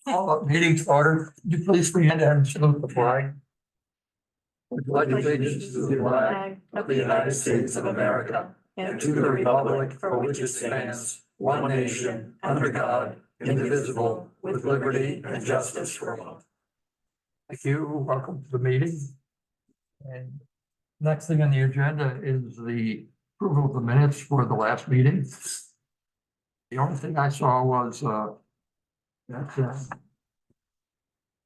All up meetings to order. Could you please stand and salute the flag? With pledge allegiance to the flag of the United States of America and to the republic for which it stands, one nation, under God, indivisible, with liberty and justice for all. Thank you. Welcome to the meeting. And next thing on the agenda is the approval of the minutes for the last meeting. The only thing I saw was, that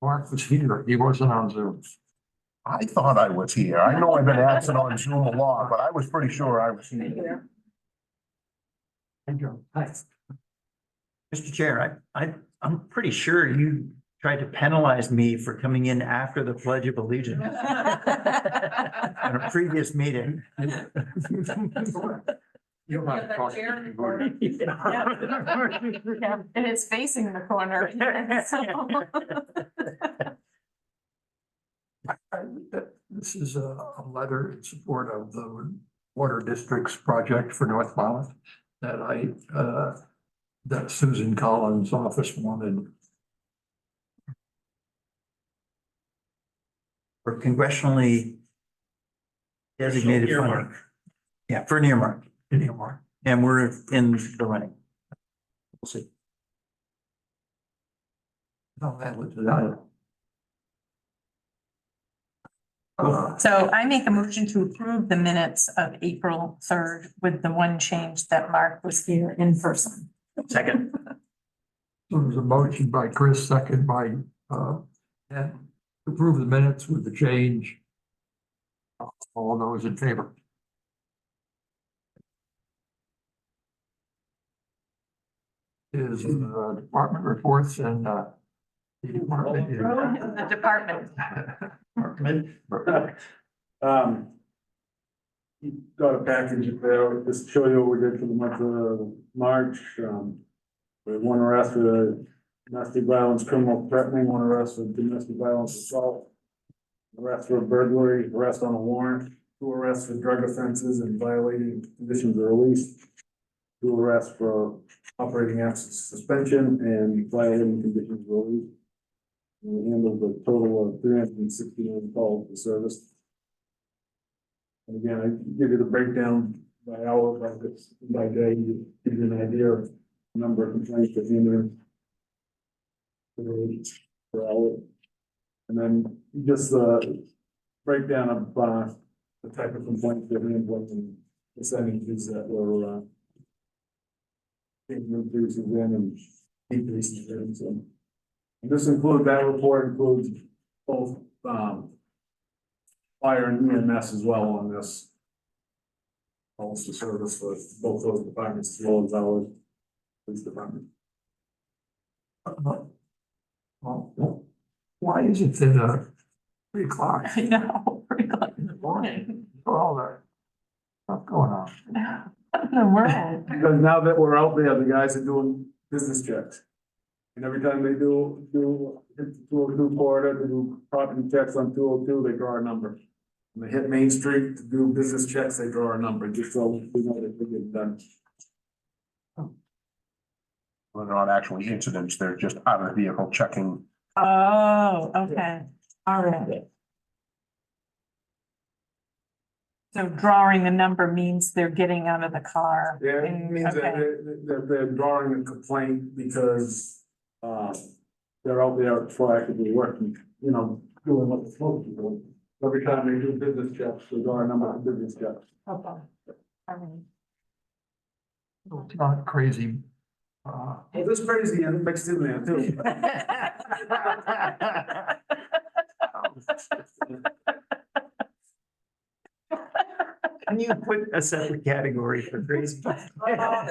Mark was here. He wasn't on Zoom. I thought I was here. I know I've been absent on Zoom a lot, but I was pretty sure I was here. Thank you. Hi. Mr. Chair, I'm pretty sure you tried to penalize me for coming in after the Pledge of Allegiance in a previous meeting. You might have talked to me. Yeah, and it's facing the corner. This is a letter in support of the Water District's project for North Falmouth that Susan Collins' office wanted. For congressionally designated funding. Yeah, for an earmark, Anymore. and we're in the running. We'll see. No, that was that. So I make a motion to approve the minutes of April 3rd with the one change that Mark was here in person. Second. There was a motion by Chris, second by, Ed, to approve the minutes with the change. All those in favor? Is department reports and the department. The department. You got a package there, just to show you what we did for the month of March. We had one arrest for domestic violence, criminal threatening, one arrest for domestic violence assault. Arrest for burglary, arrest on a warrant, 2 arrests for drug offenses and violating conditions of release. 2 arrests for operating absence suspension and violating conditions of release. We handled a total of 369 calls for service. And again, I give you the breakdown by hour, by day, to give you an idea of the number of complaints that handled per hour. And then just the breakdown of the type of complaints that handled and percentages that were increases in and decreases in. So that report includes both fire and EMS as well on this. Also service for both those departments as well as our police department. Well, why is it that 3 o'clock I know, 3 o'clock in the morning. for all that stuff going on? What in the world? Because now that we're out there, the guys are doing business checks. And every time they do hit the 202 corridor to do property checks on 202, they draw a number. When they hit Main Street to do business checks, they draw a number, just so we know that they get done. They're not actually incidents, they're just out of the vehicle checking. Oh, okay, all right. So drawing a number means they're getting out of the car. Yeah, it means that they're drawing a complaint because, they're out there proactively working, you know, doing what they're supposed to do. Every time they do business checks, they draw a number of business checks. Okay. All right. It's not crazy. Well, this crazy and mixed in there too. Can you put a separate category for crazy? Sorry about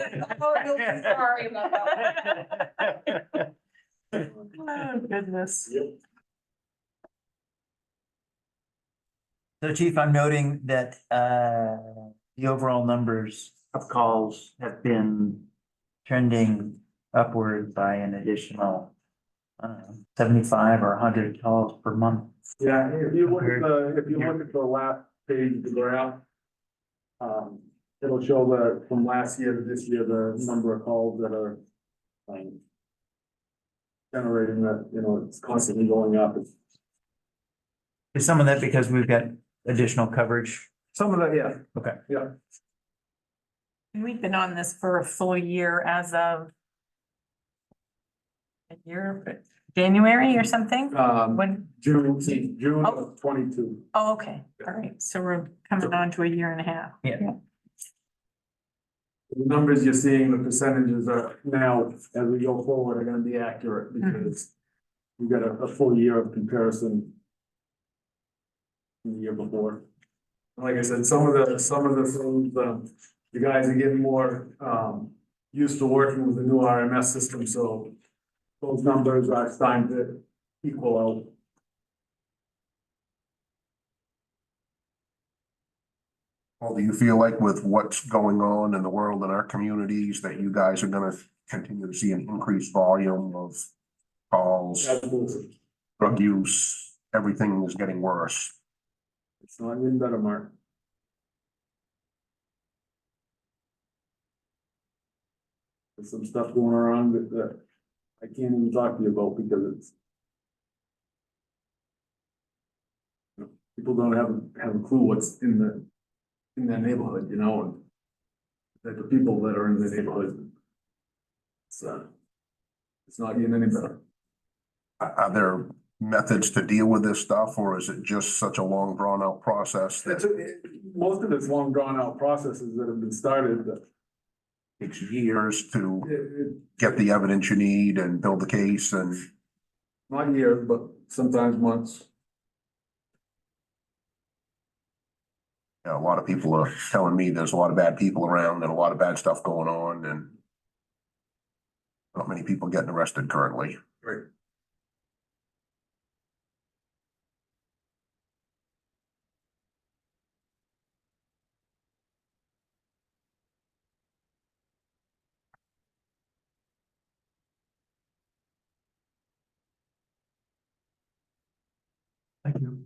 that. Oh, goodness. So Chief, I'm noting that the overall numbers of calls have been trending upward by an additional 75 or 100 calls per month. Yeah, if you look at the last page of the graph, it'll show that from last year to this year, the number of calls that are generating that, you know, it's constantly going up. Is some of that because we've got additional coverage? Some of that, yeah. Okay. Yeah. And we've been on this for a full year as of January or something? When, June Oh. of 22. oh, okay, all right, so we're coming on to a year and a half. Yeah. The numbers you're seeing, the percentages are now, as we go forward, are gonna be accurate because we've got a full year of comparison from the year before. Like I said, some of the things, the guys are getting more, used to working with the new RMS system, so those numbers are starting to equal out. Well, do you feel like with what's going on in the world in our communities that you guys are gonna continue to see an increased volume of calls, Absolutely. drug use, everything is getting worse? It's not getting better, Mark. There's some stuff going around that I can't even talk to you about because it's. People don't have a clue what's in their neighborhood, you know, and that the people that are in the neighborhood. It's not getting any better. Are there methods to deal with this stuff, or is it just such a long drawn out process that Most of it's long drawn out processes that have been started that. takes years to it- get the evidence you need and build the case and? Not years, but sometimes months. You know, a lot of people are telling me there's a lot of bad people around and a lot of bad stuff going on and not many people getting arrested currently. Right. Thank you.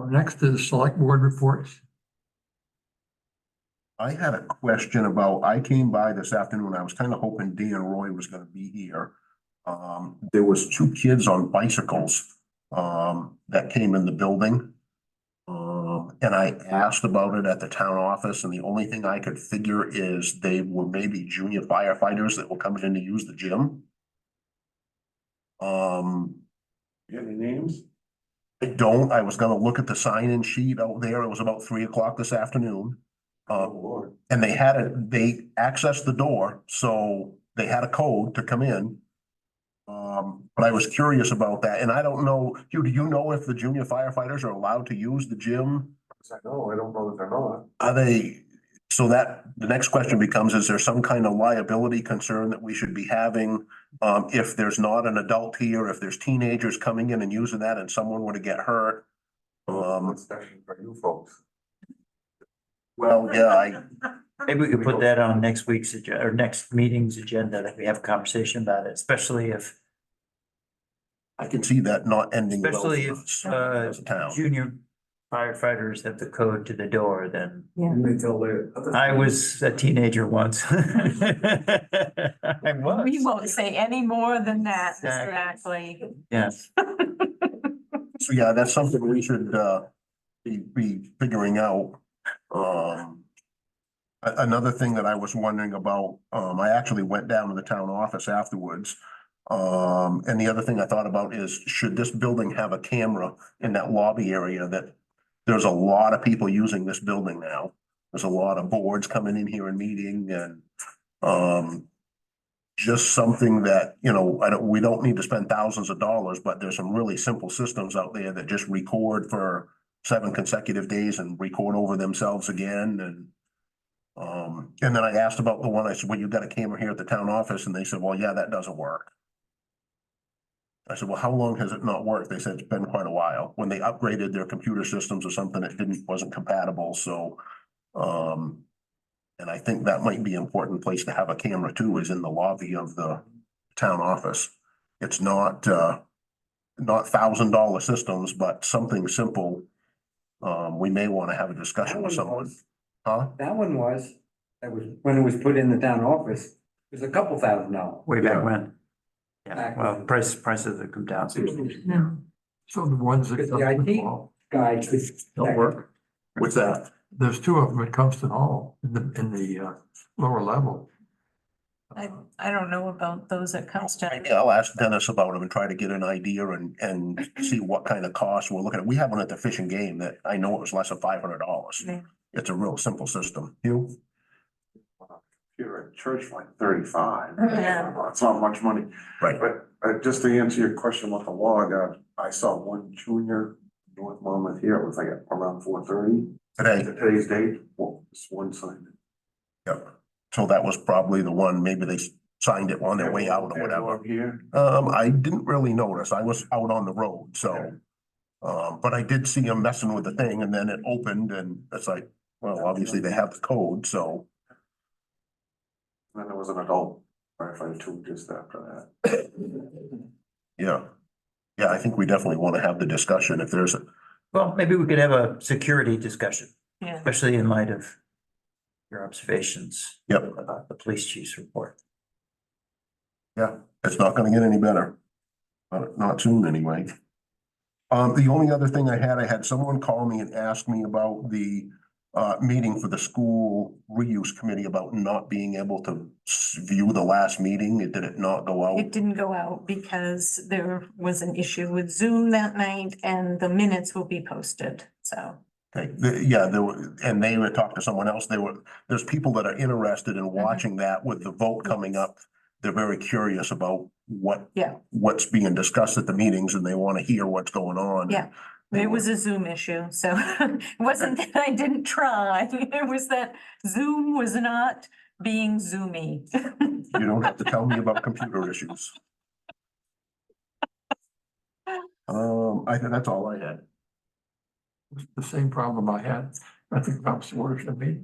Next is select board reports. I had a question about, I came by this afternoon, I was kind of hoping Dan Roy was gonna be here. There was two kids on bicycles, that came in the building. And I asked about it at the town office, and the only thing I could figure is they were maybe junior firefighters that were coming in to use the gym. You got any names? I don't, I was gonna look at the sign-in sheet out there, it was about 3 o'clock this afternoon. Lord. And they accessed the door, so they had a code to come in. But I was curious about that, and I don't know, Hugh, do you know if the junior firefighters are allowed to use the gym? I don't know that they're not. Are they, so that, the next question becomes, is there some kind of liability concern that we should be having? If there's not an adult here, if there's teenagers coming in and using that and someone were to get hurt? Especially for you folks. Well, yeah, Maybe we could put that on next week's or next meeting's agenda, that we have a conversation about it, especially if I can see that not ending well for Especially if, us uh, as a town. junior firefighters have the code to the door, then And they tell later. I was a teenager once. I was. We won't say any more than that, Exactly. exactly. Yes. So yeah, that's something we should be figuring out. Another thing that I was wondering about, I actually went down to the town office afterwards. And the other thing I thought about is, should this building have a camera in that lobby area? That there's a lot of people using this building now. There's a lot of boards coming in here and meeting and just something that, you know, we don't need to spend thousands of dollars, but there's some really simple systems out there that just record for 7 consecutive days and record over themselves again. And then I asked about the one, I said, well, you've got a camera here at the town office, and they said, well, yeah, that doesn't work. I said, well, how long has it not worked? They said it's been quite a while. When they upgraded their computer systems or something, it wasn't compatible, so. And I think that might be an important place to have a camera too, is in the lobby of the town office. It's not $1,000 systems, but something simple. We may want to have a discussion with someone. Huh? That one was, that was when it was put in the town office. It's a couple $1,000. Way back when. Yeah, Back well, when. prices have come down. So So the ones that. Because the IT guy could. Don't work. What's that? There's two of them at Cumston Hall in the lower level. I don't know about those at Constant. Yeah, I'll ask Dennis about them and try to get an idea and see what kind of costs we're looking at. We have one at the Fish and Game that I know it was less than $500. Yeah. It's a real simple system. You? Computer at church for like 35. Yeah. It's not much money, Right. but just to answer your question about the log, I saw one junior North Monmouth here, it was like around 4:30. Today. Today's date, well, it's one signed. Yep. So that was probably the one, maybe they signed it on their way out or whatever. Here, I didn't really notice. I was out on the road, so. But I did see them messing with the thing and then it opened and it's like, well, obviously they have the code, so. and then there was an adult firefighter too, just after that. Yeah. Yeah, I think we definitely want to have the discussion if there's a, Well, maybe we could have a security discussion, Yeah. especially in light of your observations yep, about the police chief's report. it's not gonna get any better. Not soon anyway. The only other thing I had someone call me and ask me about the meeting for the school reuse committee about not being able to view the last meeting. Did it not go out? It didn't go out because there was an issue with Zoom that night and the minutes will be posted, so. Okay, yeah, there were, and they would talk to someone else. There's people that are interested in watching that with the vote coming up. They're very curious about Yeah. what's being discussed at the meetings and they want to hear what's going on. Yeah. It was a Zoom issue, so it wasn't that I didn't try, it was that Zoom was not being Zoomy. You don't have to tell me about computer issues. I think that's all I had. It's the same problem I had. I think Pumps Water should be.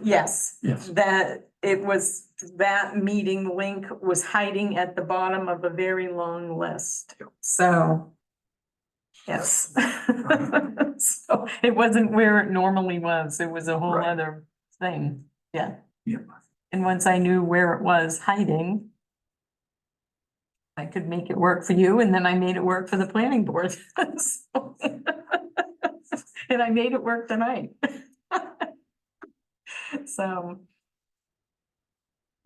Yes. Yes. That it was, that meeting link was hiding at the bottom of a very long list, so. Yes. So it wasn't where it normally was, it was a whole Right. other thing, yeah. Yep. And once I knew where it was hiding, I could make it work for you, and then I made it work for the planning board. So- And I made it work tonight. So.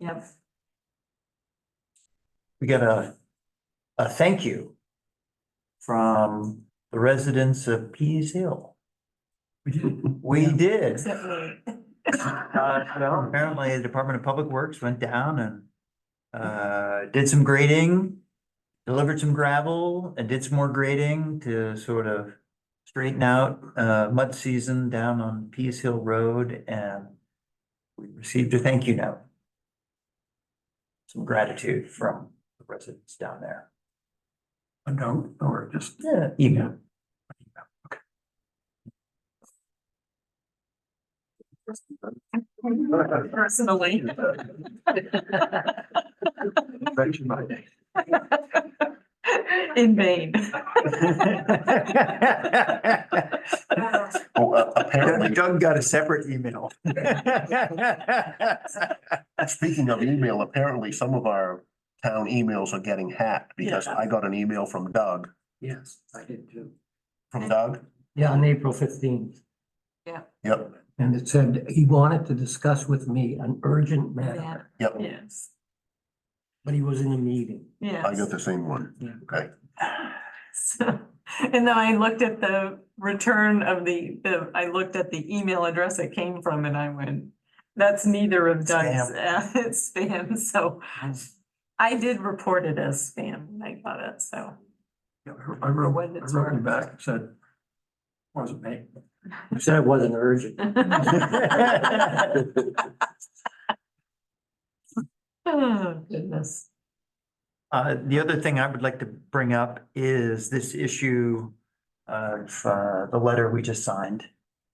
Yep. We got a thank you from the residents of Pease Hill. We did. Except me. Well, apparently the Department of Public Works went down and did some grading, delivered some gravel and did some more grading to sort of straighten out mud season down on Pease Hill Road, and we received a thank you note. Some gratitude from the residents down there. A note or just. Yeah, email. Personally. Mention my name. In vain. Oh, apparently, Doug got a separate email. speaking of email, apparently some of our town emails are getting hacked because Yeah. I got an email from Doug. Yes, I did too. From Doug? Yeah, on April 15th. Yep, And it said he wanted to discuss with me an urgent matter, yep, Yes, but he was in a meeting. yes. I got the same one. Yeah. Okay, So, and then I looked at the return of I looked at the email address it came from and I went, that's neither of Doug's, it's spam, so. I did report it as spam when I got it, so. Yeah, I wrote when it's you worked. back and said, wasn't me. You said it wasn't urgent. Oh, goodness. The other thing I would like to bring up is this issue of the letter we just signed.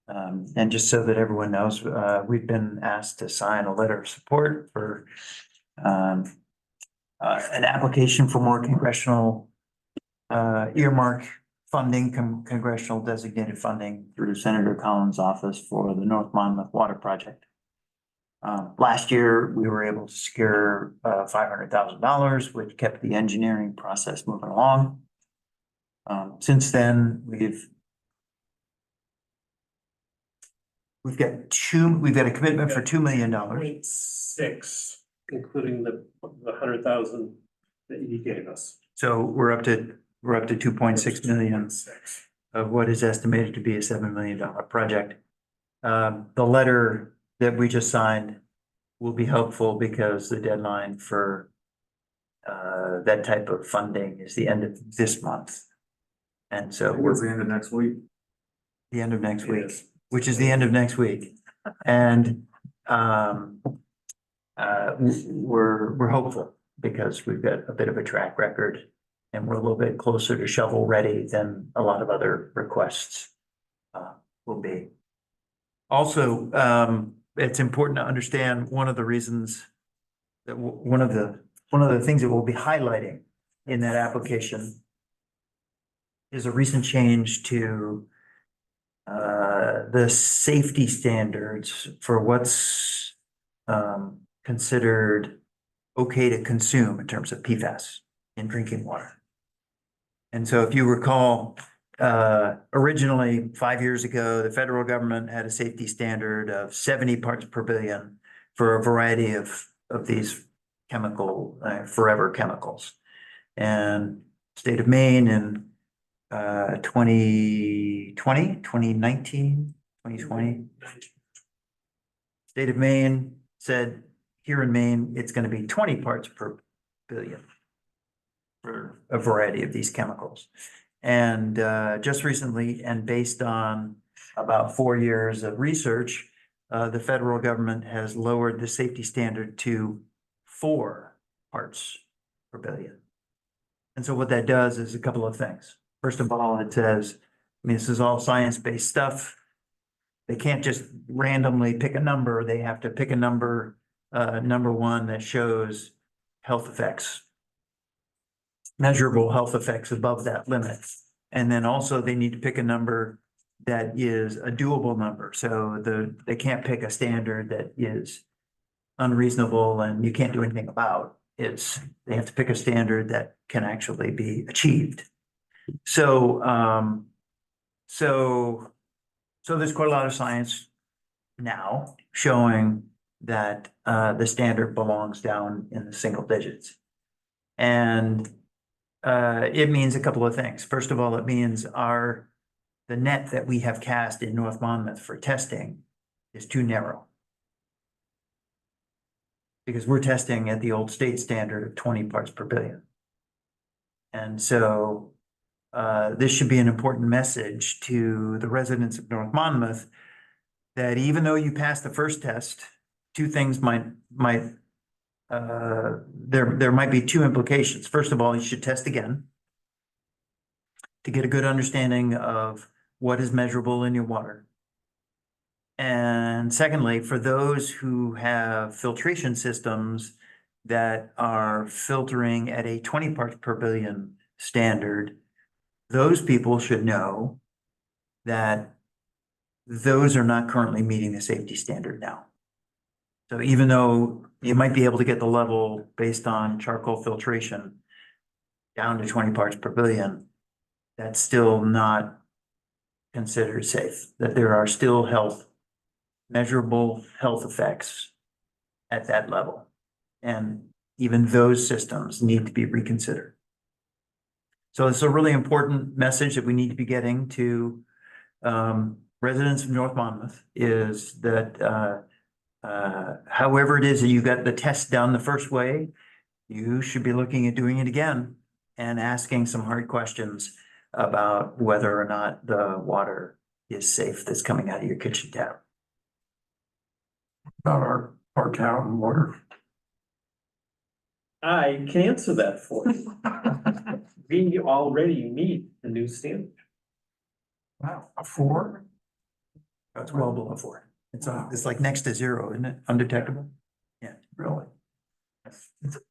And just so that everyone knows, we've been asked to sign a letter of support for an application for more congressional earmark funding, congressional designated funding through Senator Collins' office for the North Monmouth Water Project. Last year, we were able to secure $500,000, which kept the engineering process moving along. Since then, we've got a commitment for $2 million. 0.6, including the 100,000 that you gave us. So we're up to 2.6 million of what is estimated to be a $7 million project. The letter that we just signed will be helpful because the deadline for that type of funding is the end of this month. And so Towards we're the end of next week. the end of next week, Yes. which is the end of next week. And we're hopeful because we've got a bit of a track record and we're a little bit closer to shovel ready than a lot of other requests will be. Also, it's important to understand one of the reasons that one of the things that we'll be highlighting in that application is a recent change to the safety standards for what's considered okay to consume in terms of PFAS in drinking water. And so if you recall, originally 5 years ago, the federal government had a safety standard of 70 parts per billion for a variety of these chemical, forever chemicals. And state of Maine in 2020, 2019, 2020. State of Maine said, here in Maine, it's going to be 20 parts per billion for a variety of these chemicals. And just recently, and based on about 4 years of research, the federal government has lowered the safety standard to 4 parts per billion. And so what that does is a couple of things. First of all, it says, I mean, this is all science-based stuff. They can't just randomly pick a number. They have to pick a number, number one, that shows health effects, measurable health effects above that limit. And then also they need to pick a number that is a doable number. So they can't pick a standard that is unreasonable and you can't do anything about. They have to pick a standard that can actually be achieved. So there's quite a lot of science now showing that the standard belongs down in the single digits. And it means a couple of things. First of all, it means the net that we have cast in North Monmouth for testing is too narrow. Because we're testing at the old state standard of 20 parts per billion. And so this should be an important message to the residents of North Monmouth that even though you pass the first test, two things there might be two implications. First of all, you should test again to get a good understanding of what is measurable in your water. And secondly, for those who have filtration systems that are filtering at a 20 parts per billion standard, those people should know that those are not currently meeting the safety standard now. So even though you might be able to get the level based on charcoal filtration down to 20 parts per billion, that's still not considered safe, that there are still measurable health effects at that level. And even those systems need to be reconsidered. So it's a really important message that we need to be getting to residents of North Monmouth is that however it is that you got the test done the first way, you should be looking at doing it again and asking some hard questions about whether or not the water is safe that's coming out of your kitchen tap. About our town water. I can answer that for you. We already meet the new standard. Wow, a 4? It's well below 4. It's like next to 0, isn't it? Undetectable. Really?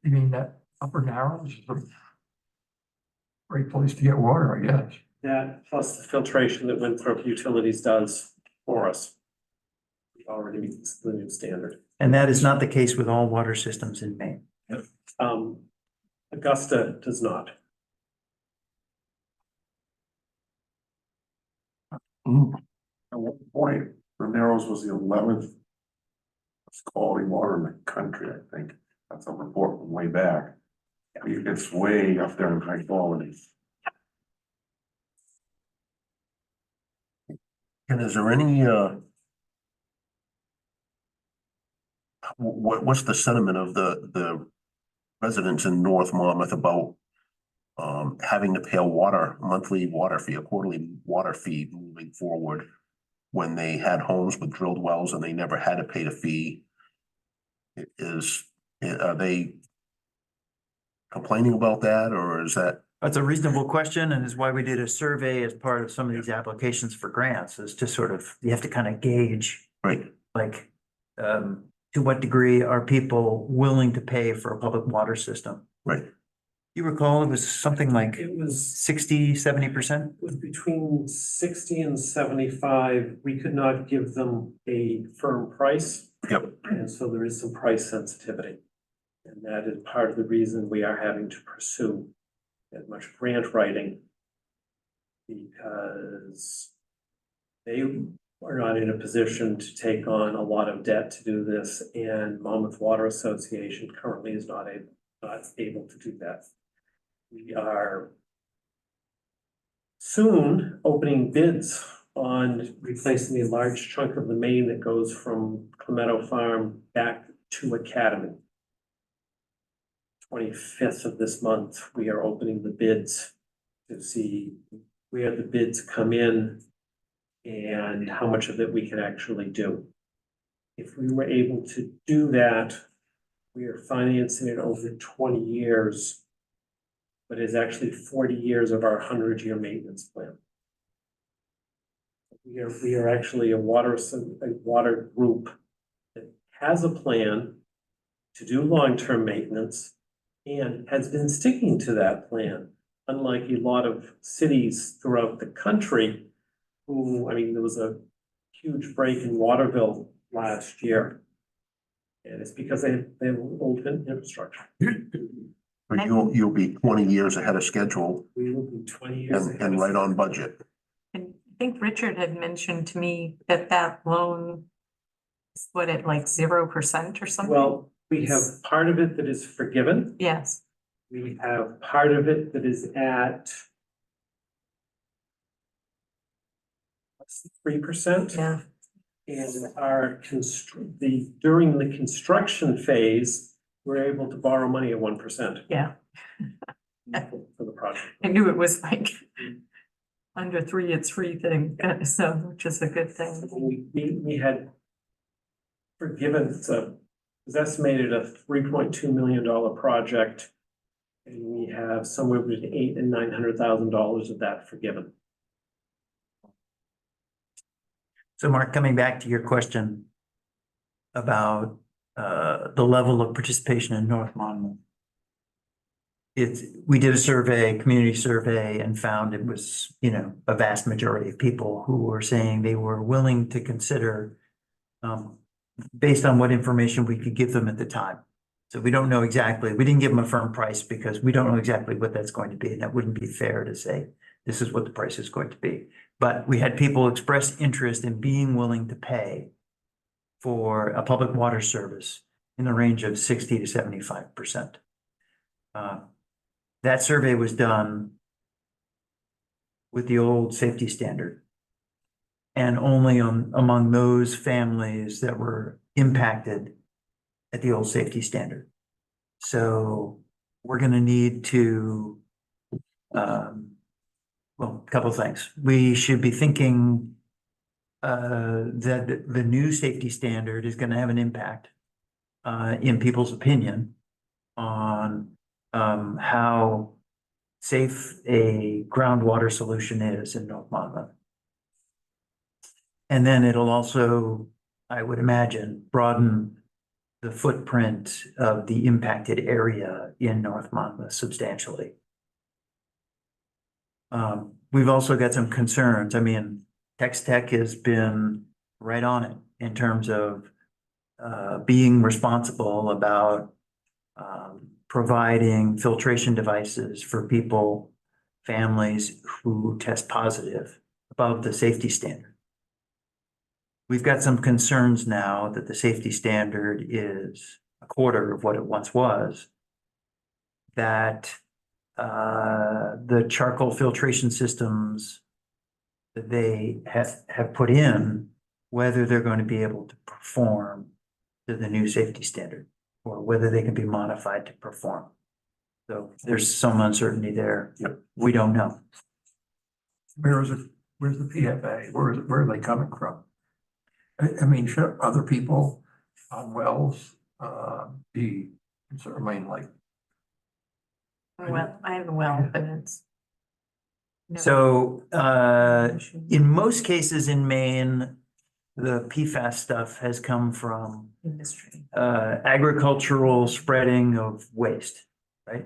You mean that Upper Narrows is a great place to get water, I guess. That plus the filtration that Winthrop Utilities does for us. We already meet the new standard. And that is not the case with all water systems in Maine. Augusta does not. At one point, Romero's was the 11th quality water in the country, I think. That's a report from way back. It's way up there in high quality. And is there any, what's the sentiment of the residents in North Monmouth about having to pay a monthly water fee, a quarterly water fee moving forward when they had homes with drilled wells and they never had to pay the fee? Are they complaining about that, or is that? That's a reasonable question, and is why we did a survey as part of some of these applications for grants, is to sort of, you have to kind of gauge, Right, like, to what degree are people willing to pay for a public water system? right. You recall it was something like It was 60-70%? It was between 60 and 75. We could not give them a firm price. Yep. And so there is some price sensitivity. And that is part of the reason we are having to pursue as much grant writing. Because they are not in a position to take on a lot of debt to do this, and Monmouth Water Association currently is not able to do that. We are soon opening bids on replacing a large chunk of the main that goes from Clemetto Farm back to Academy. 25th of this month, we are opening the bids to see where the bids come in and how much of it we can actually do. If we were able to do that, we are financing it over 20 years. But it's actually 40 years of our 100-year maintenance plan. We are actually a water group that has a plan to do long-term maintenance and has been sticking to that plan. Unlike a lot of cities throughout the country who, I mean, there was a huge break in water bill last year. And it's because they have old infrastructure. But you'll be 20 years ahead of schedule We will be 20 years. ahead and of right on budget. And I think Richard had mentioned to me that that loan is what, at like 0% or something? Well, we have part of it that is forgiven. Yes, We have part of it that is at 3%. yeah, And during the construction phase, we're able to borrow money at 1%. yeah. For the project. I knew it was like under 3, it's free thing, so, which is a good thing. We had forgiven, it was estimated a $3.2 million project. And we have somewhere between $800,000 and $900,000 of that forgiven. So Mark, coming back to your question about the level of participation in North Monmouth. We did a survey, community survey, and found it was, a vast majority of people who were saying they were willing to consider based on what information we could give them at the time. So we don't know exactly, we didn't give them a firm price because we don't know exactly what that's going to be, and that wouldn't be fair to say, this is what the price is going to be. But we had people express interest in being willing to pay for a public water service in the range of 60 to 75%. That survey was done with the old safety standard. And only among those families that were impacted at the old safety standard. So we're gonna need to, well, a couple of things. We should be thinking that the new safety standard is gonna have an impact in people's opinion on how safe a groundwater solution is in North Monmouth. And then it'll also, I would imagine, broaden the footprint of the impacted area in North Monmouth substantially. We've also got some concerns. I mean, Tex Tech has been right on it in terms of being responsible about providing filtration devices for people, families who test positive above the safety standard. We've got some concerns now that the safety standard is a quarter of what it once was. That the charcoal filtration systems that they have put in, whether they're going to be able to perform to the new safety standard, or whether they can be modified to perform. So there's some uncertainty there. Yep. We don't know. Where is it, where's the PFA? Where are they coming from? I mean, should other people on wells, be concerned, I mean, like, Well, I have a well, but it's. no. So in most cases in Maine, the PFAS stuff has come from Industry. agricultural spreading of waste, right?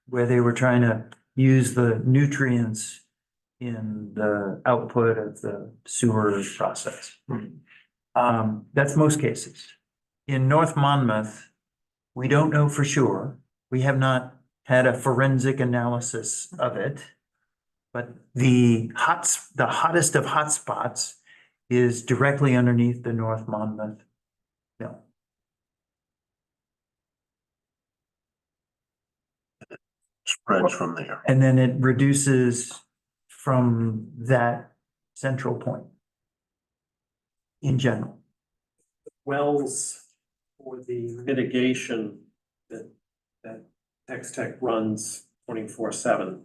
Where they were trying to use the nutrients in the output of the sewer process. That's most cases. In North Monmouth, we don't know for sure. We have not had a forensic analysis of it. But the hottest of hotspots is directly underneath the North Monmouth mill. Spreads from there. And then it reduces from that central point in general. Wells for the mitigation that Tex Tech runs 24/7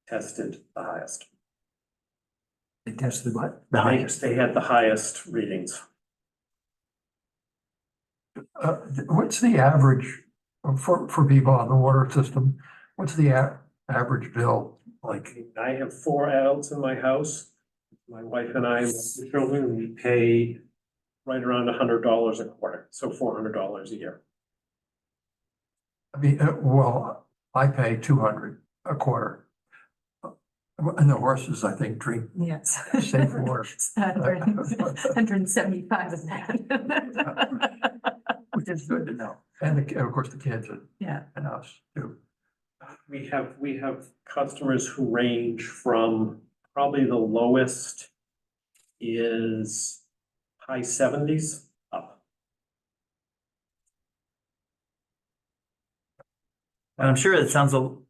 tested the highest. they tested what? The highest. They had the highest readings. What's the average for people on the water system? What's the average bill like? I have 4 adults in my house. My wife and I, and my children, we pay right around $100 a quarter, so $400 a year. I mean, well, I pay 200 a quarter. And the horses, I think, drink Yes. safe water. 175 of that. Which is good to know. And of course, the kids Yeah. and us too. We have customers who range from probably the lowest is high 70s up. And I'm sure it sounds So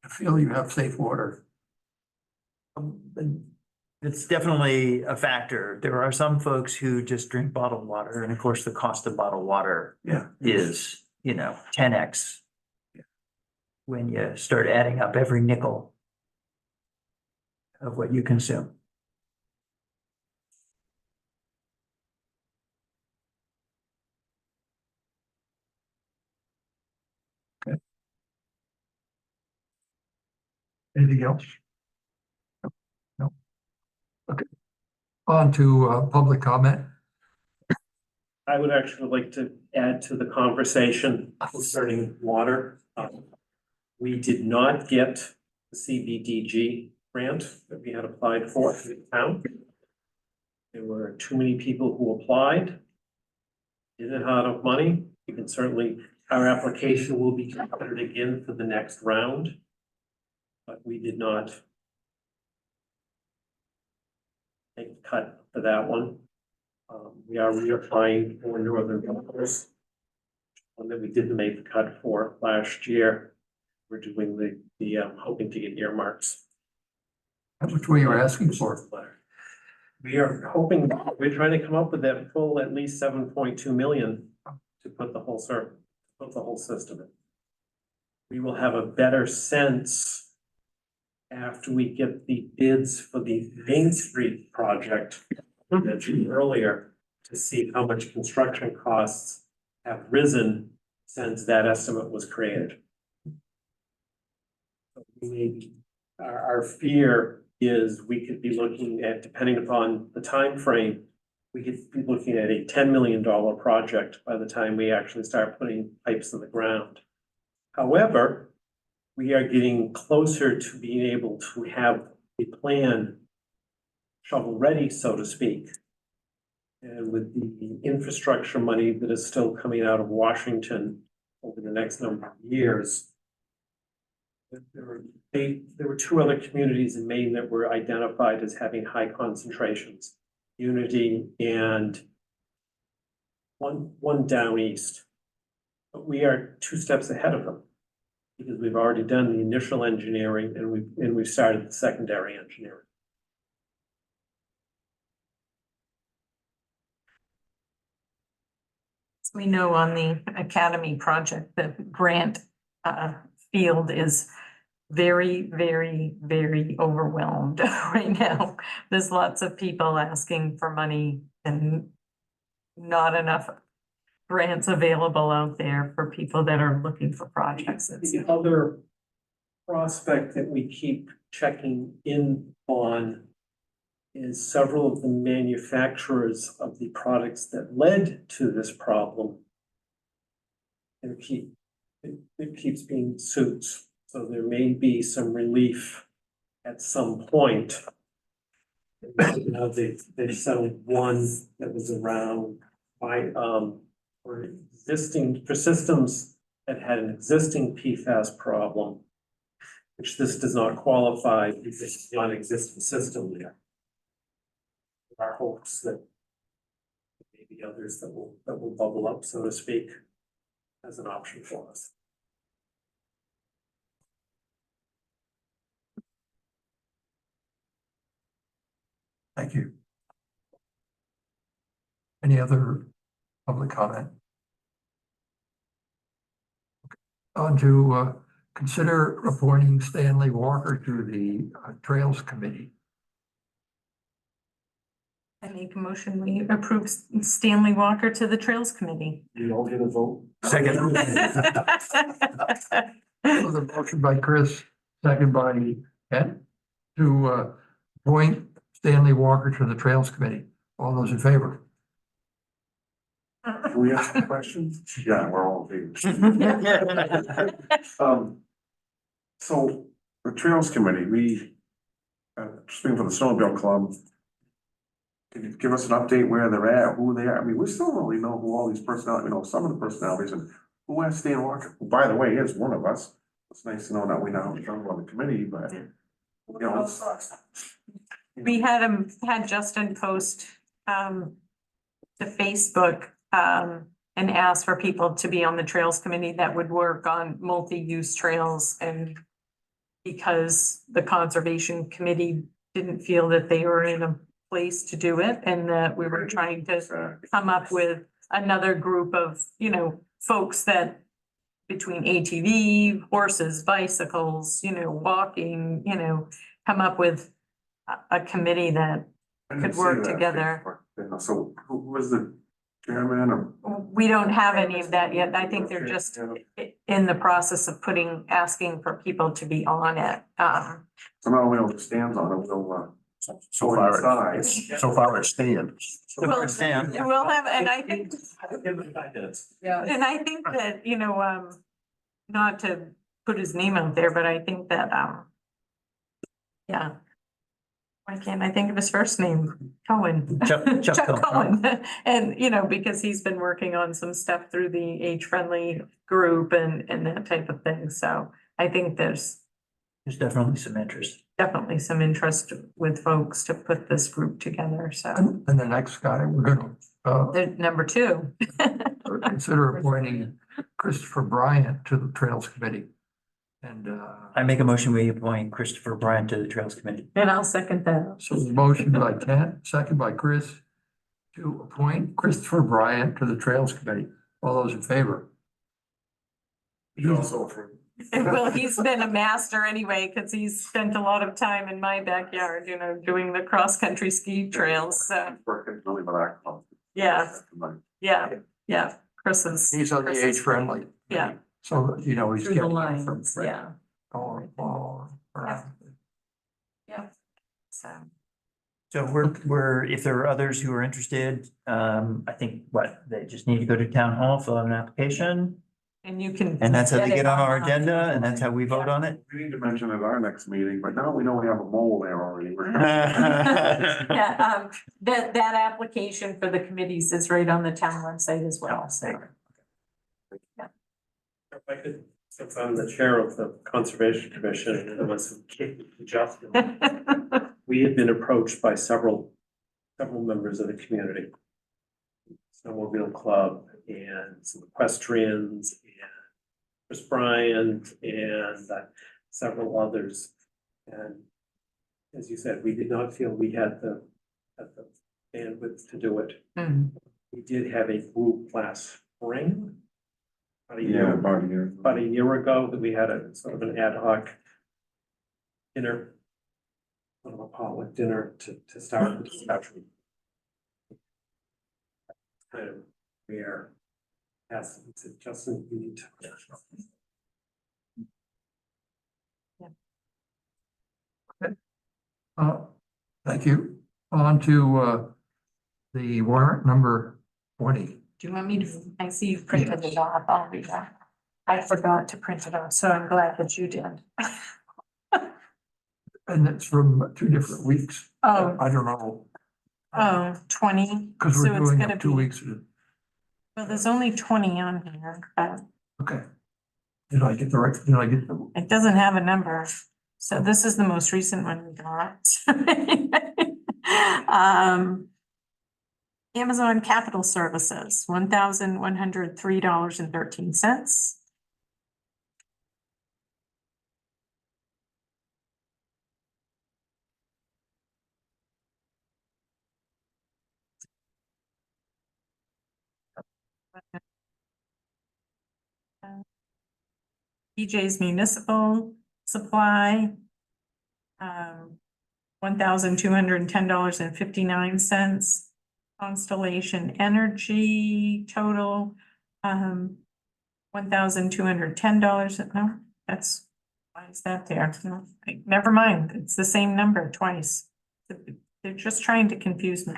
I feel you have safe water. it's definitely a factor. There are some folks who just drink bottled water, and of course, the cost of bottled water Yeah. is, 10x. When you start adding up every nickel of what you consume. Anything else? No. Okay. On to public comment. I would actually like to add to the conversation concerning water. We did not get the CBDG grant that we had applied for in the town. There were too many people who applied. Didn't have enough money. We can certainly, our application will be considered again for the next round. But we did not take the cut for that one. We are reapplying for Northern Rivers, one that we didn't make the cut for last year. We're doing the hoping to get earmarks. How much were you asking for? We are hoping, we're trying to come up with that full at least 7.2 million to put the whole system in. We will have a better sense after we get the bids for the Main Street project mentioned earlier, to see how much construction costs have risen since that estimate was created. Our fear is we could be looking at, depending upon the time frame, we could be looking at a $10 million project by the time we actually start putting pipes in the ground. However, we are getting closer to being able to have a plan shovel ready, so to speak. and with the infrastructure money that is still coming out of Washington over the next number of years, there were two other communities in Maine that were identified as having high concentrations, Unity and one down east. But we are 2 steps ahead of them because we've already done the initial engineering and we've started the secondary engineering. We know on the Academy project, the grant field is very, very, very overwhelmed right now. There's lots of people asking for money and not enough grants available out there for people that are looking for projects. The other prospect that we keep checking in on is several of the manufacturers of the products that led to this problem. It keeps being suits, so there may be some relief at some point. Now they've settled one that was around for systems that had an existing PFAS problem, which this does not qualify because it's not an existing system there. Our hopes that maybe others that will bubble up, so to speak, as an option for us. Thank you. Any other public comment? On to consider appointing Stanley Walker to the Trails Committee. I make a motion, we approve Stanley Walker to the Trails Committee. You all get a vote. Second. So the motion by Chris, second by Ken, to appoint Stanley Walker to the Trails Committee. All those in favor? Can we ask a question? Yeah, we're all in favor. So the Trails Committee, we, speaking for the Snowmobile Club, can you give us an update where they're at, who they are? I mean, we still don't really know who all these personalities, some of the personalities and who has Stan Walker, who, by the way, is one of us. It's nice to know that we now know on the committee, but you know. We had Justin post to Facebook and ask for people to be on the Trails Committee that would work on multi-use trails, and because the Conservation Committee didn't feel that they were in a place to do it, and that we were trying to come up with another group of, folks that between ATV, horses, bicycles, walking, come up with a committee that could work together. So who was the chairman or? We don't have any of that yet. I think they're just in the process of asking for people to be on it. So not only will stands on it, we'll So far, it stands. We'll have, and I think, Yeah. and I think that, not to put his name out there, but I think that, yeah. Why can't I think of his first name? Cohen. Chuck Cohen. And, because he's been working on some stuff through the age-friendly group and that type of thing. So I think there's definitely some interest. definitely some interest with folks to put this group together. So And the next guy, we're gonna the number 2. consider appointing Christopher Bryant to the Trails Committee. And I make a motion, we appoint Christopher Bryant to the Trails Committee. And I'll second that. so the motion by Ken, second by Chris, to appoint Christopher Bryant to the Trails Committee. All those in favor? You also for. Well, he's been a master anyway, because he's spent a lot of time in my backyard, doing the cross-country ski trails. So, Working really relaxed. yeah, yeah. Chris is. He's on the age friendly. Yeah. So, he's Through the getting lines, yeah. all around. Yeah. So, So we're, if there are others who are interested, I think they just need to go to town hall, fill out an application. And you can. And that's how they it get on our online. agenda and that's how we vote on it? We need to mention at our next meeting, but now we know we have a mole there already. Yeah, that application for the committees is right on the town website as well, so. If I could, since I'm the chair of the Conservation Commission and the ones who kicked Justin, we had been approached by several members of the community. Snowmobile Club and some equestrians and Chris Bryant and several others. And as you said, we did not feel we had the bandwidth to do it. Hmm. We did have a group last spring. About a Yeah, year, about a year. ago that we had a sort of an ad hoc dinner. Sort of a potluck dinner to start the discussion. Kind of where, yes, it's Justin, you need to. Thank you. On to, the warrant number 20. Do you want me to, I see you've printed it off, I'll read that. I forgot to print it off, so I'm glad that you did. And it's from 2 different weeks. Oh, I don't know. 20. Because So we're it's doing gonna it 2 be- weeks. Well, there's only 20 on here, but Okay. Did I get the, it doesn't have a number. So this is the most recent one we got. Amazon Capital Services, $1,103.13. BJ's Municipal Supply, $1,210.59. Constellation Energy total, $1,210. No, that's, why is that there? No, never mind. It's the same number twice. They're just trying to confuse me.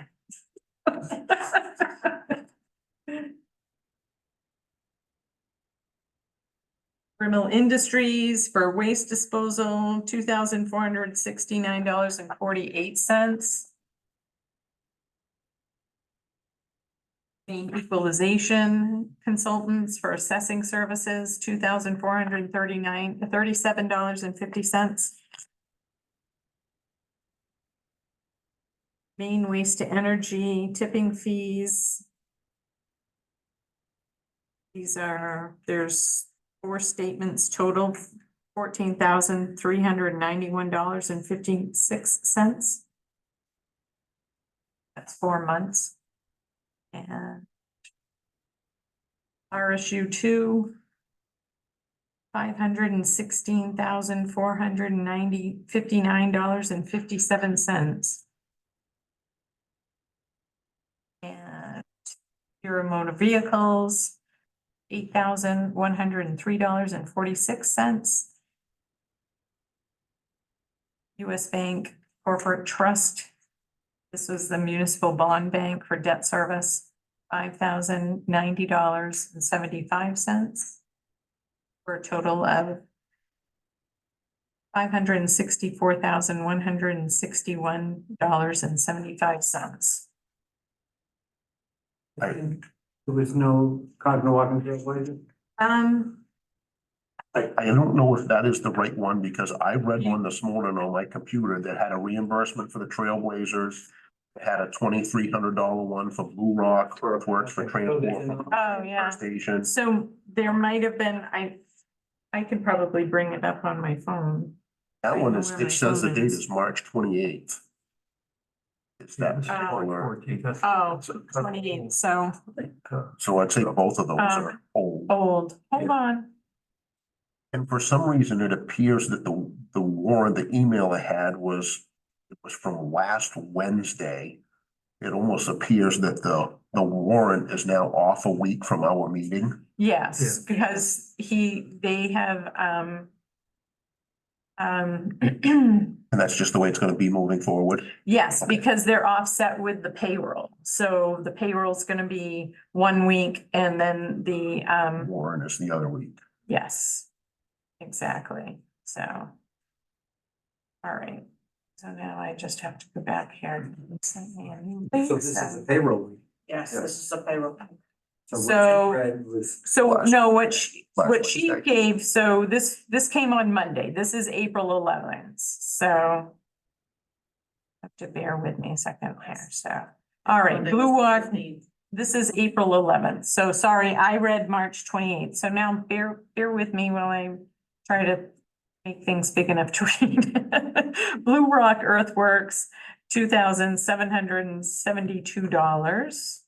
Rimmel Industries for waste disposal, $2,469.48. Maine Equalization Consultants for assessing services, $2,437.50. Maine Waste to Energy tipping fees. There's 4 statements total, $14,391.56. That's 4 months. And RSU 2, $516,459.57. And Bureau Motor Vehicles, $8,103.46. US Bank Corporate Trust. This was the municipal bond bank for debt service, $5,090.75. For a total of $564,161.75. There was no Cosmo Walking Trailblazer? I don't know if that is the right one because I read one this morning on my computer that had a reimbursement for the Trailblazers. It had a $2,300 one for Blue Rock Earthworks for transport. Oh, yeah. Station. So there might have been, I could probably bring it up on my phone. That one is, I know where it says the my date phone is. is March 28th. It's that particular, 14th, that's- Oh, 28, so so I'd say both of those are old. old. Hold on. And for some reason, it appears that the warrant, the email I had was, it was from last Wednesday. It almost appears that the warrant is now off a week from our meeting. Yes, because they have, And that's just the way it's gonna be moving forward. Yes, because they're offset with the payroll. So the payroll's gonna be 1 week and then the, Warren is the other week. yes, exactly. So. All right. So now I just have to go back here. Send me a new thing, So this is so- a payroll. Yes, this is a payroll. what So- you read was So Last- no, last what she Wednesday. gave, so this came on Monday. This is April 11th, so. Have to bear with me a second here, so. All right, Blue Water, this is April 11th. So sorry, I read March 28th. So now bear with me while I try to make things big enough to read. Blue Rock Earthworks, $2,772.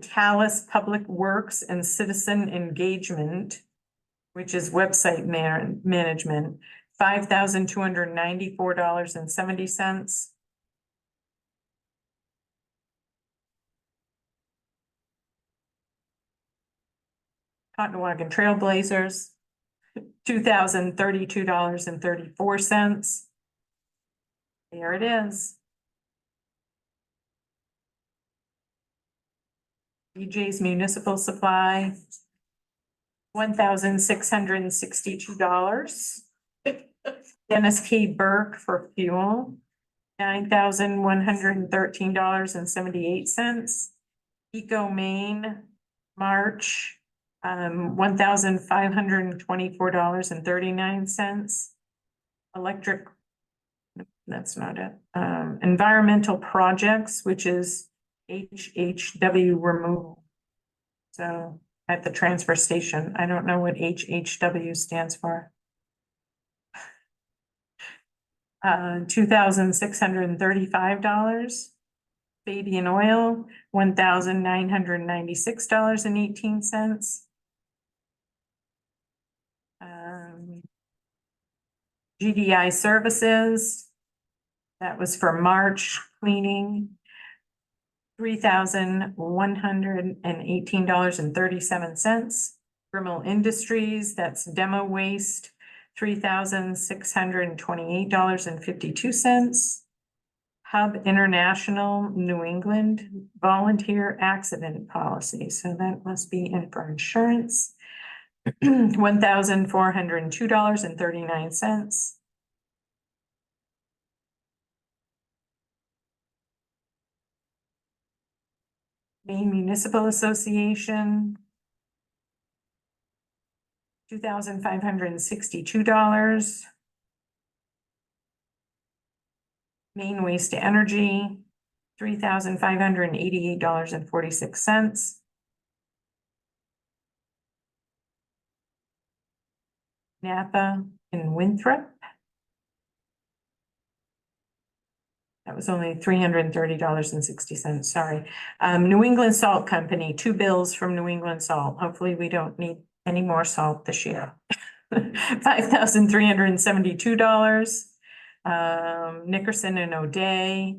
Catalyst Public Works and Citizen Engagement, which is website management, $5,294.70. Cottonwagon Trailblazers, $2,032.34. There it is. BJ's Municipal Supply, $1,662. Dennis K. Burke for fuel, $9,113.78. Eco Maine, March, $1,524.39. Electric, that's not it. Environmental Projects, which is HHW removal. So at the transfer station, I don't know what HHW stands for. $2,635. Baby and Oil, $1,996.18. GDI Services, that was for March cleaning, $3,118.37. Grimmel Industries, that's demo waste, $3,628.52. Hub International, New England, volunteer accident policy, so that must be in for insurance. $1,402.39. Maine Municipal Association, $2,562. Maine Waste to Energy, $3,588.46. Napa and Winthrop. That was only $330.60, sorry. New England Salt Company, 2 bills from New England Salt. Hopefully we don't need any more salt this year. $5,372. Nickerson and O'Day,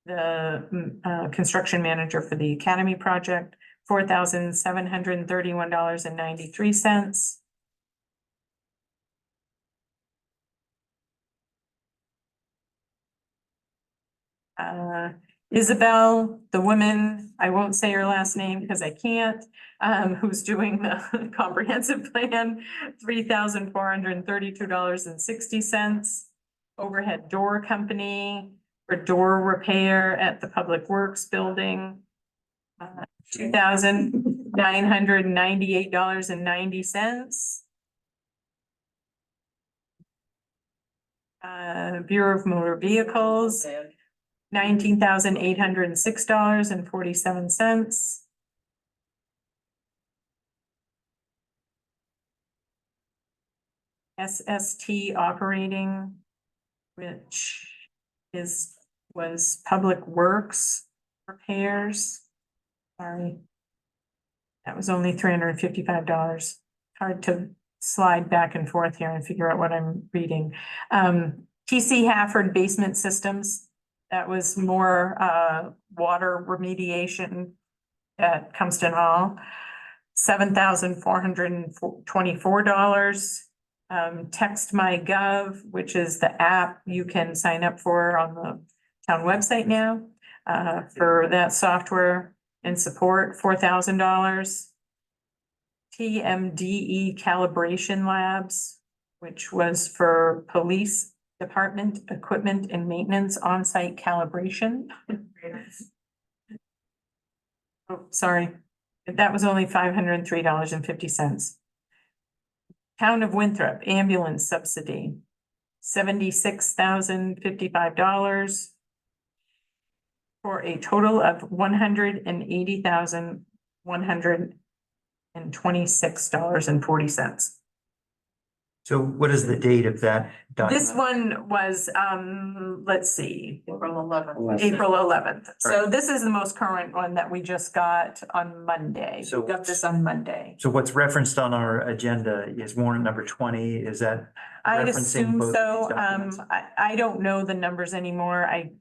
the construction manager for the Academy project, $4,731.93. Isabel, the woman, I won't say her last name because I can't, who's doing the comprehensive plan, $3,432.60. Overhead Door Company for door repair at the Public Works Building, $2,998.90. Bureau of Motor Vehicles, $19,806.47. SST Operating, which was Public Works repairs. Sorry. That was only $355. Hard to slide back and forth here and figure out what I'm reading. TC Hafford Basement Systems, that was more water remediation at Cumston Hall. $7,424. Text My Gov, which is the app you can sign up for on the town website now, for that software and support, $4,000. TMDE Calibration Labs, which was for police department equipment and maintenance on-site calibration. Oh, sorry, that was only $503.50. Town of Winthrop ambulance subsidy, $76,055 for a total of $180,126.40. So what is the date of that document? This one was, let's see, April 11th. April 11th. So this is the most current one that we just got on Monday. So We got this on Monday. So what's referenced on our agenda is warrant number 20, is that? I'd referencing assume both so. these documents? I don't know the numbers anymore. I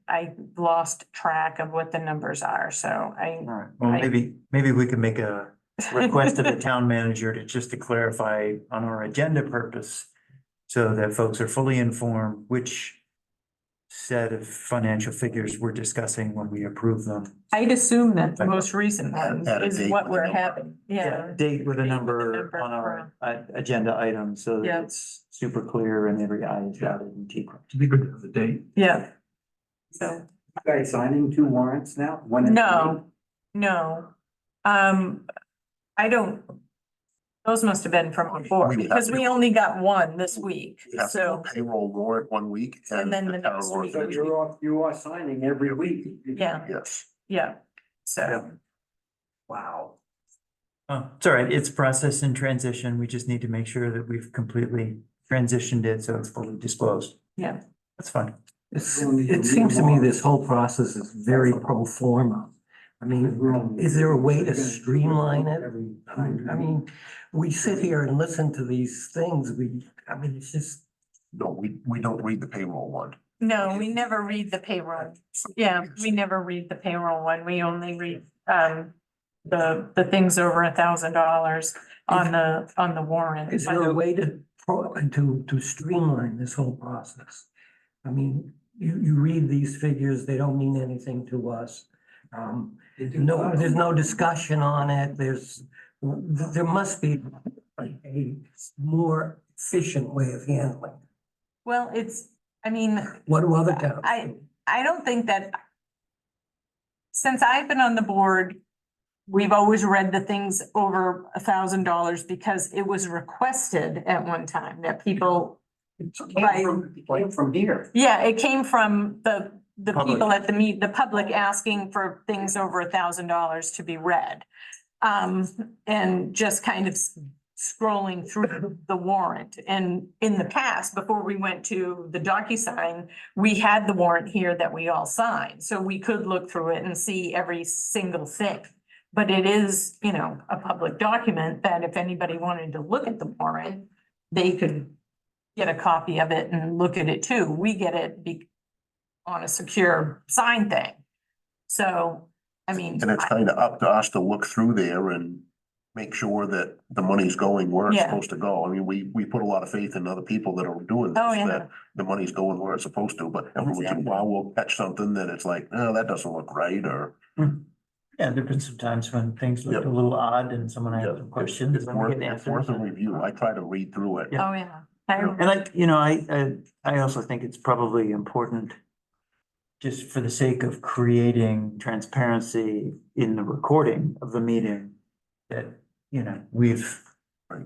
lost track of what the numbers are, so All right, well, I- maybe we could make a request to the town manager to clarify on our agenda purpose so that folks are fully informed which set of financial figures we're discussing when we approve them. I'd assume that the most recent one Add a is date what with a we're number. having. Yeah. Date with a Date with a number number on our agenda item so Yeah. that it's super clear and every I is dotted and T crossed. To be good to the date. Yeah. So, You guys signing two warrants now? One and no, no. I don't, those must have been from before, We have because to- we only got one this week, You have to do a so, payroll warrant 1 week And then the town next warrant week. So next you are signing every week? yeah, Yes. yeah, so. Wow. Oh, it's all right. It's process and transition. We just need to make sure that we've completely transitioned it so it's fully disclosed. Yeah. That's fine. It seems to me this whole process is very pro forma. I mean, is there a way to streamline it? I mean, we sit here and listen to these things, it's just, No, we don't read the payroll one. No, we never read the payroll. Yeah, we never read the payroll one. We only read, the things over $1,000 on the warrant. is there a way to streamline this whole process? I mean, you read these figures, they don't mean anything to us. No, there's no discussion on it. There must be a more efficient way of handling. Well, I mean, What do other towns? I don't think that. Since I've been on the board, we've always read the things over $1,000 because it was requested at one time that people. Came from here. Yeah, it came from the Public. people at the public asking for things over $1,000 to be read. And just kind of scrolling through the warrant. And in the past, before we went to the DocuSign, we had the warrant here that we all signed. So we could look through it and see every single thing. But it is, a public document that if anybody wanted to look at the warrant, they could get a copy of it and look at it too. We get it on a secure sign thing. So, I mean. And it's kind of up to us to look through there and make sure that the money's going where it's Yeah. supposed to go. I mean, we put a lot of faith in other people that are doing Oh, this, yeah. that the money's going where it's supposed to, but every once in a while we'll catch something that it's like, no, that doesn't look right, or. Yeah, there've been some times when things looked a little odd and someone asked some questions. It's and we worth, get it's worth a answers. review. I try to read through it. Yeah. Oh, yeah. And I also think it's probably important just for the sake of creating transparency in the recording of the meeting that, we've Right.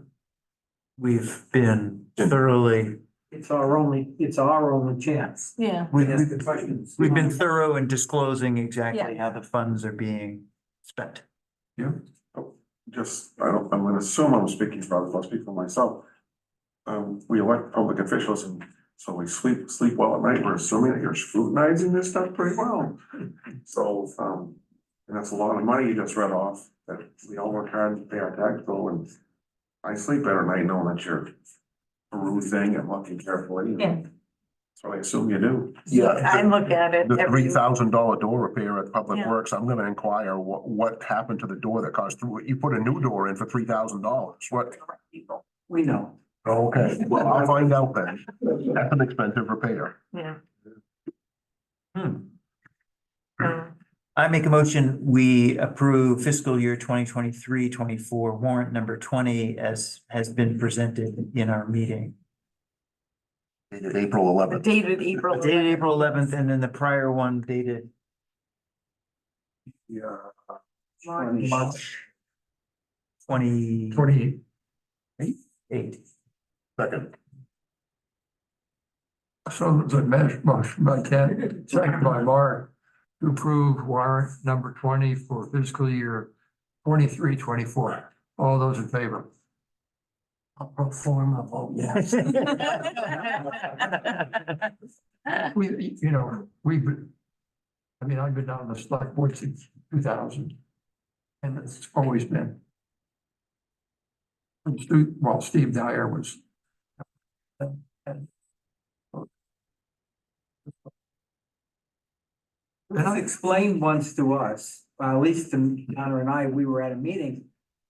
we've been thoroughly, It's our only chance. Yeah, we've questions. been thorough in disclosing exactly how the funds are being spent. I'm gonna assume I'm speaking for others, I'll speak for myself. We elect public officials and so we sleep well at night, we're assuming that you're scrutinizing this stuff pretty well. So, and that's a lot of money you just read off, that we all work hard to pay our tax bill, and I sleep better at night knowing that you're perusing and looking carefully. Yeah. So I assume you do. I look at it The every. $3,000 door repair at Public Yeah. Works, I'm gonna inquire what happened to the door that caused through, you put a new door in for $3,000, what? We know. Okay, well, I'll find out then. That's an expensive repair. Yeah. Hmm. Um, I make a motion, we approve fiscal year 2023-24 warrant number 20 as has been presented in our meeting. Dated April 11th. Dated April. Dated April 11th, and then the prior one dated Yeah, March 28. 28. Second. So the motion by Ken, second by Mark, to approve warrant number 20 for fiscal year 23-24. All those in favor? I'll perform a vote, yes. We, I've been on the select board since 2000. And it's always been. And Steve Dyer was. It was explained once to us, at least to Connor and I, we were at a meeting.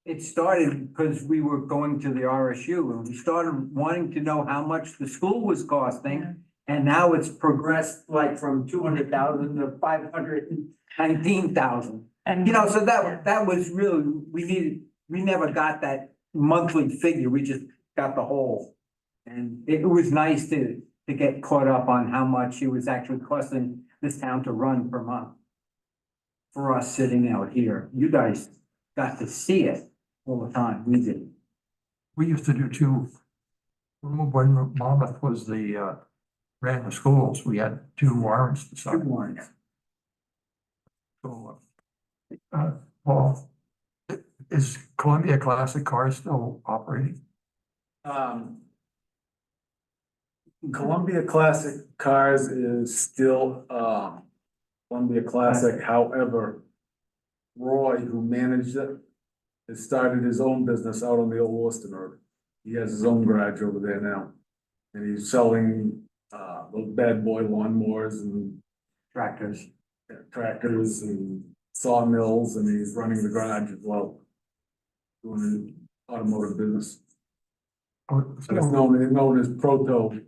It started because we were going to the RSU and we started wanting to know how much the school was costing. And now it's progressed like from 200,000 to 519,000. And You know, so that was really, we never got that monthly figure, we just got the whole. And it was nice to get caught up on how much it was actually costing this town to run per month. For us sitting out here, you guys got to see it all the time, we did. We used to do two. When Monmouth was ran the schools, we had two warrants to Good sign. morning. So, Paul, is Columbia Classic Cars still operating? Columbia Classic Cars is still, Columbia Classic, however, Roy, who managed it, has started his own business out on the old Worcester Road. He has his own garage over there now. And he's selling, those bad boy lawnmowers and Tractors. tractors and sawmills, and he's running the garage as well. Doing automotive business. Oh, So it's known as Proto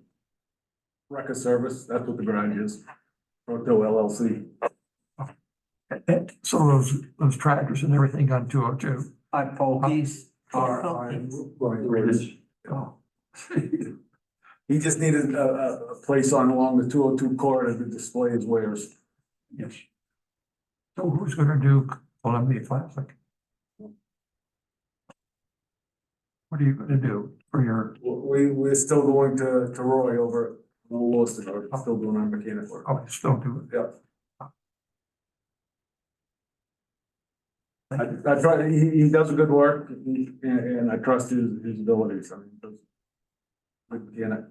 Wrecker Service, that's what the garage is. Proto LLC. So those tractors and everything on 202. Polkey's are. Oh. He just needed a place along the 202 corridor to display his wares. Yes. So who's gonna do Columbia Classic? What are you gonna do for your, We're still going to Roy over on Old Worcester Road, still doing our mechanic work. oh, you still do it? Yep. I try, he does a good work, and I trust his abilities, I mean, he does good mechanic.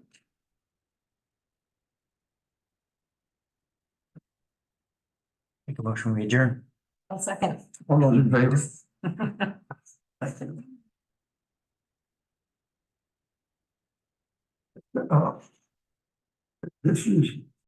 Make a motion, we adjourn. I'll second. All those in favor? This is